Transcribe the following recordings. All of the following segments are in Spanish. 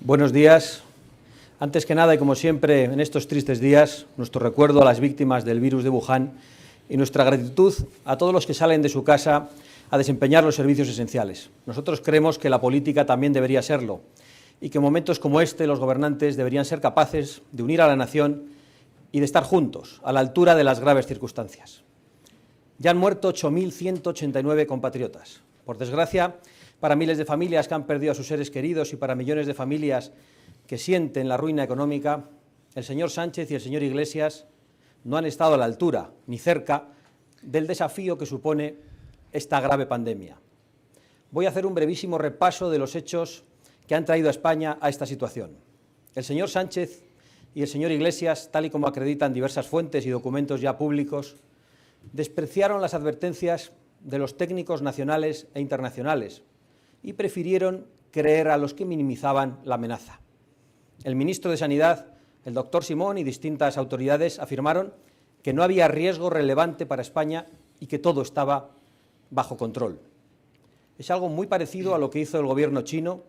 Buenos días. Antes que nada y como siempre en estos tristes días, nuestro recuerdo a las víctimas del virus de Wuhan y nuestra gratitud a todos los que salen de su casa a desempeñar los servicios esenciales. Nosotros creemos que la política también debería serlo y que en momentos como este los gobernantes deberían ser capaces de unir a la nación y de estar juntos, a la altura de las graves circunstancias. Ya han muerto 8.189 compatriotas. Por desgracia, para miles de familias que han perdido a sus seres queridos y para millones de familias que sienten la ruina económica, el señor Sánchez y el señor Iglesias no han estado a la altura, ni cerca, del desafío que supone esta grave pandemia. Voy a hacer un brevísimo repaso de los hechos que han traído a España a esta situación. El señor Sánchez y el señor Iglesias, tal y como acreditan diversas fuentes y documentos ya públicos, despreciaron las advertencias de los técnicos nacionales e internacionales y prefirieron creer a los que minimizaban la amenaza. El ministro de Sanidad, el doctor Simón y distintas autoridades afirmaron que no había riesgo relevante para España y que todo estaba bajo control. Es algo muy parecido a lo que hizo el gobierno chino,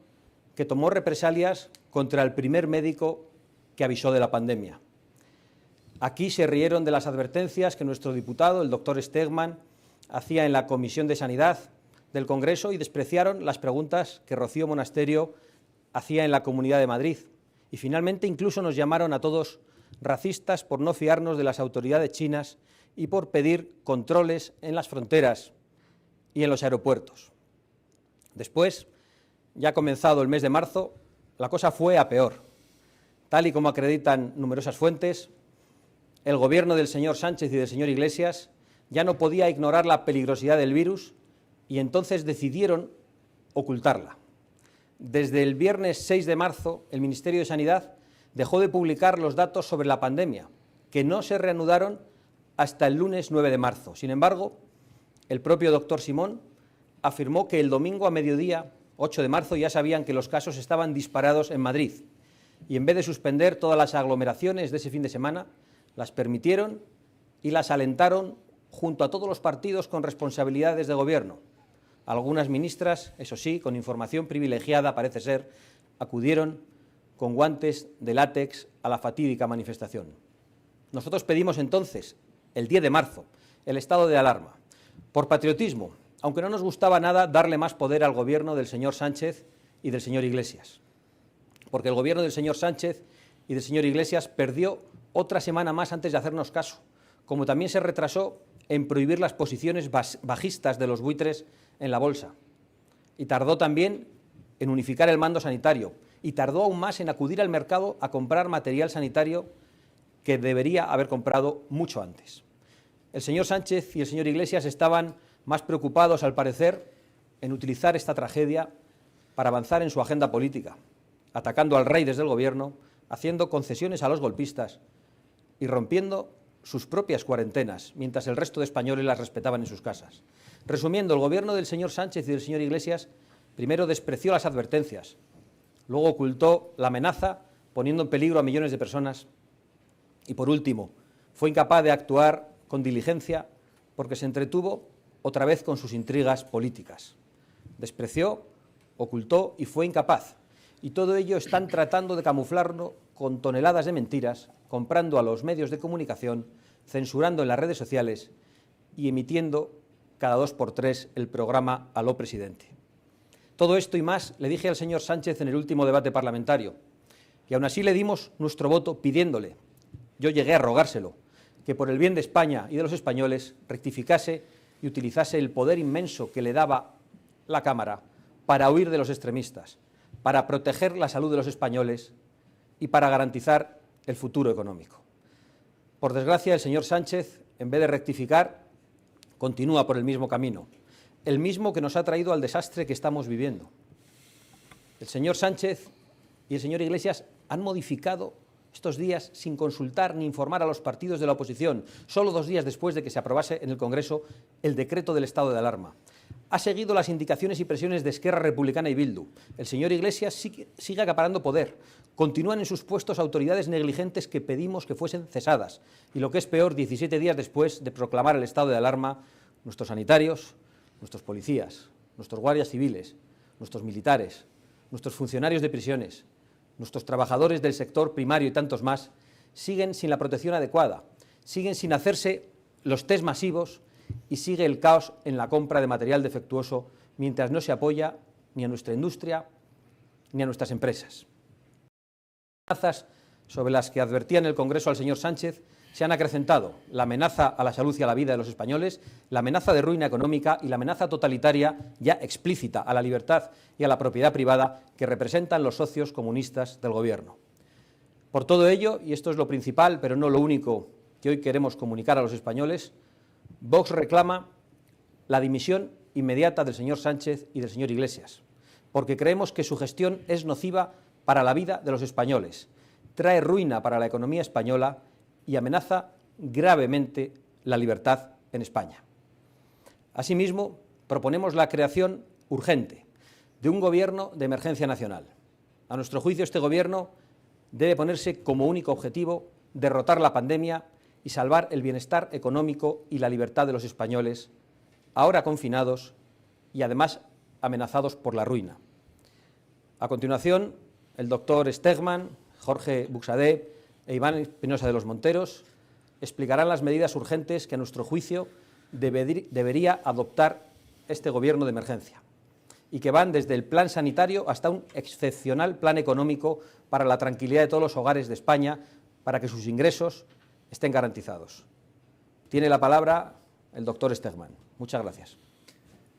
que tomó represalias contra el primer médico que avisó de la pandemia. Aquí se rieron de las advertencias que nuestro diputado, el doctor Stegman, hacía en la Comisión de Sanidad del Congreso y despreciaron las preguntas que Rocío Monasterio hacía en la Comunidad de Madrid. Y finalmente incluso nos llamaron a todos racistas por no fiarnos de las autoridades chinas y por pedir controles en las fronteras y en los aeropuertos. Después, ya comenzado el mes de marzo, la cosa fue a peor. Tal y como acreditan numerosas fuentes, el gobierno del señor Sánchez y del señor Iglesias ya no podía ignorar la peligrosidad del virus y entonces decidieron ocultarla. Desde el viernes 6 de marzo, el Ministerio de Sanidad dejó de publicar los datos sobre la pandemia, que no se reanudaron hasta el lunes 9 de marzo. Sin embargo, el propio doctor Simón afirmó que el domingo a mediodía, 8 de marzo, ya sabían que los casos estaban disparados en Madrid y en vez de suspender todas las aglomeraciones de ese fin de semana, las permitieron y las alentaron junto a todos los partidos con responsabilidades de gobierno. Algunas ministras, eso sí, con información privilegiada, parece ser, acudieron con guantes de látex a la fatídica manifestación. Nosotros pedimos entonces, el 10 de marzo, el estado de alarma, por patriotismo, aunque no nos gustaba nada darle más poder al gobierno del señor Sánchez y del señor Iglesias, porque el gobierno del señor Sánchez y del señor Iglesias perdió otra semana más antes de hacernos caso, como también se retrasó en prohibir las posiciones bajistas de los buitres en la bolsa, y tardó también en unificar el mando sanitario, y tardó aún más en acudir al mercado a comprar material sanitario que debería haber comprado mucho antes. El señor Sánchez y el señor Iglesias estaban más preocupados, al parecer, en utilizar esta tragedia para avanzar en su agenda política, atacando al rey desde el gobierno, haciendo concesiones a los golpistas y rompiendo sus propias cuarentenas, mientras el resto de españoles las respetaban en sus casas. Resumiendo, el gobierno del señor Sánchez y del señor Iglesias primero despreció las advertencias, luego ocultó la amenaza, poniendo en peligro a millones de personas, y por último, fue incapaz de actuar con diligencia porque se entretuvo otra vez con sus intrigas políticas. Despreció, ocultó y fue incapaz. Y todo ello están tratando de camuflarlo con toneladas de mentiras, comprando a los medios de comunicación, censurando en las redes sociales y emitiendo cada 2 por 3 el programa Aló Presidente. Todo esto y más le dije al señor Sánchez en el último debate parlamentario, y aún así le dimos nuestro voto pidiéndole, yo llegué a rogárselo, que por el bien de España y de los españoles rectificase y utilizase el poder inmenso que le daba la Cámara para huir de los extremistas, para proteger la salud de los españoles y para garantizar el futuro económico. Por desgracia, el señor Sánchez, en vez de rectificar, continúa por el mismo camino, el mismo que nos ha traído al desastre que estamos viviendo. El señor Sánchez y el señor Iglesias han modificado estos días, sin consultar ni informar a los partidos de la oposición, solo 2 días después de que se aprobase en el Congreso el decreto del estado de alarma. Ha seguido las indicaciones y presiones de Esquerra Republicana y Bildu. El señor Iglesias sigue acaparando poder. Continúan en sus puestos autoridades negligentes que pedimos que fuesen cesadas. Y lo que es peor, 17 días después de proclamar el estado de alarma, nuestros sanitarios, nuestros policías, nuestros guardias civiles, nuestros militares, nuestros funcionarios de prisiones, nuestros trabajadores del sector primario y tantos más, siguen sin la protección adecuada, siguen sin hacerse los test masivos y sigue el caos en la compra de material defectuoso mientras no se apoya ni a nuestra industria ni a nuestras empresas. Las amenazas sobre las que advertía en el Congreso al señor Sánchez se han acrecentado: la amenaza a la salud y a la vida de los españoles, la amenaza de ruina económica y la amenaza totalitaria ya explícita a la libertad y a la propiedad privada que representan los socios comunistas del Gobierno. Por todo ello, y esto es lo principal, pero no lo único que hoy queremos comunicar a los españoles, Vox reclama la dimisión inmediata del señor Sánchez y del señor Iglesias, porque creemos que su gestión es nociva para la vida de los españoles, trae ruina para la economía española y amenaza gravemente la libertad en España. Asimismo, proponemos la creación urgente de un gobierno de emergencia nacional. A nuestro juicio, este gobierno debe ponerse como único objetivo derrotar la pandemia y salvar el bienestar económico y la libertad de los españoles, ahora confinados y además amenazados por la ruina. A continuación, el doctor Stegman, Jorge Buxadé e Iván Espinosa de los Monteros explicarán las medidas urgentes que, a nuestro juicio, debería adoptar este gobierno de emergencia y que van desde el plan sanitario hasta un excepcional plan económico para la tranquilidad de todos los hogares de España, para que sus ingresos estén garantizados. Tiene la palabra el doctor Stegman. Muchas gracias.